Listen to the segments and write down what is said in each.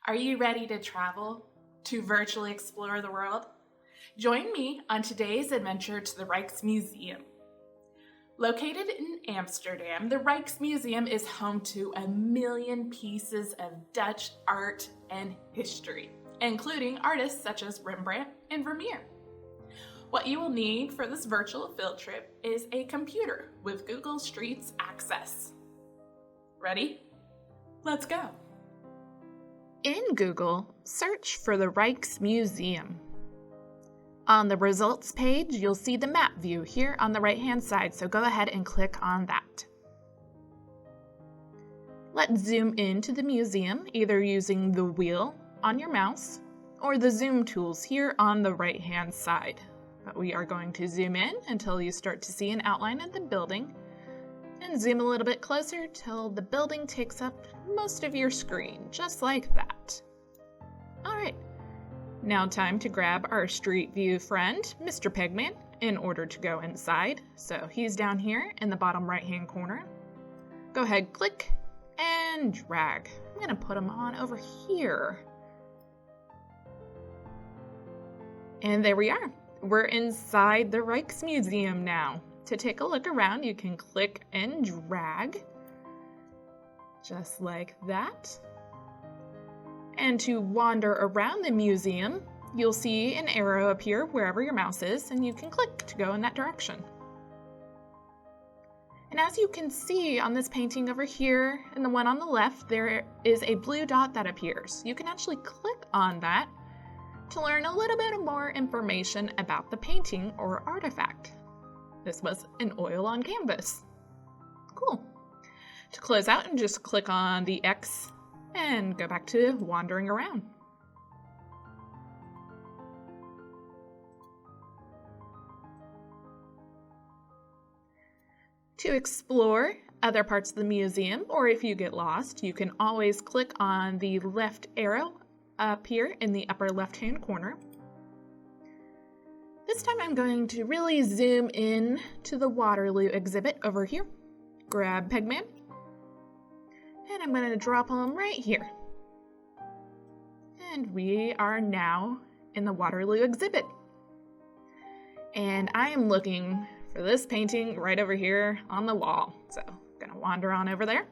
Are you ready to travel, to virtually explore the world? Join me on today's adventure to the Rijksmuseum. Located in Amsterdam, the Rijksmuseum is home to 1 million pieces of Dutch art and history, including artists such as Rembrandt and Vermeer. What you will need for this virtual field trip is a computer with Google Streets access. Ready? Let's go. In Google, search for the Rijksmuseum. On the results page, you'll see the map view here on the right-hand side, so go ahead and click on that. Let's zoom into the museum, either using the wheel on your mouse or the zoom tools here on the right-hand side. But we are going to zoom in until you start to see an outline of the building, and zoom a little bit closer till the building takes up most of your screen, just like that. All right, now time to grab our street view friend, Mr. Pigman, in order to go inside. So he's down here in the bottom right-hand corner. Go ahead, click and drag. I'm gonna put him on over here. And there we are. We're inside the Rijksmuseum now. To take a look around, you can click and drag, just like that. And to wander around the museum, you'll see an arrow appear wherever your mouse is, and you can click to go in that direction. And as you can see on this painting over here and the one on the left, there is a blue dot that appears. You can actually click on that to learn a little bit more information about the painting or artifact. This was an oil on canvas. Cool. To close out, and just click on the X and go back to wandering around. To explore other parts of the museum, or if you get lost, you can always click on the left arrow up here in the upper left-hand corner. This time I'm going to really zoom in to the Waterloo exhibit over here. Grab Pigman, and I'm going to drop him right here. And we are now in the Waterloo exhibit. And I am looking for this painting right over here on the wall. So I'm going to wander on over there,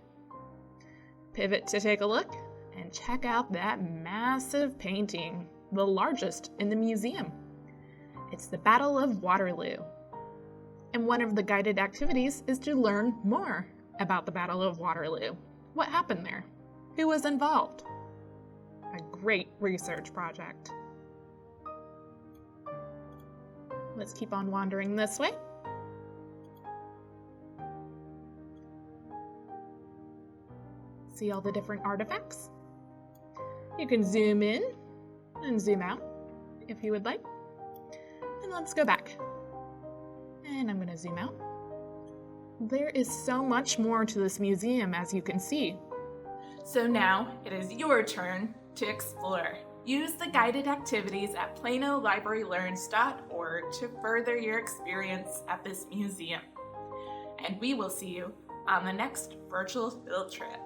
pivot to take a look, and check out that massive painting, the largest in the museum. It's the Battle of Waterloo. And one of the guided activities is to learn more about the Battle of Waterloo. What happened there? Who was involved? A great research project. Let's keep on wandering this way. See all the different artifacts? You can zoom in and zoom out if you would like. And let's go back. And I'm going to zoom out. There is so much more to this museum, as you can see. So now it is your turn to explore. Use the guided activities at planolibrarylearns.org to further your experience at this museum. And we will see you on the next virtual field trip.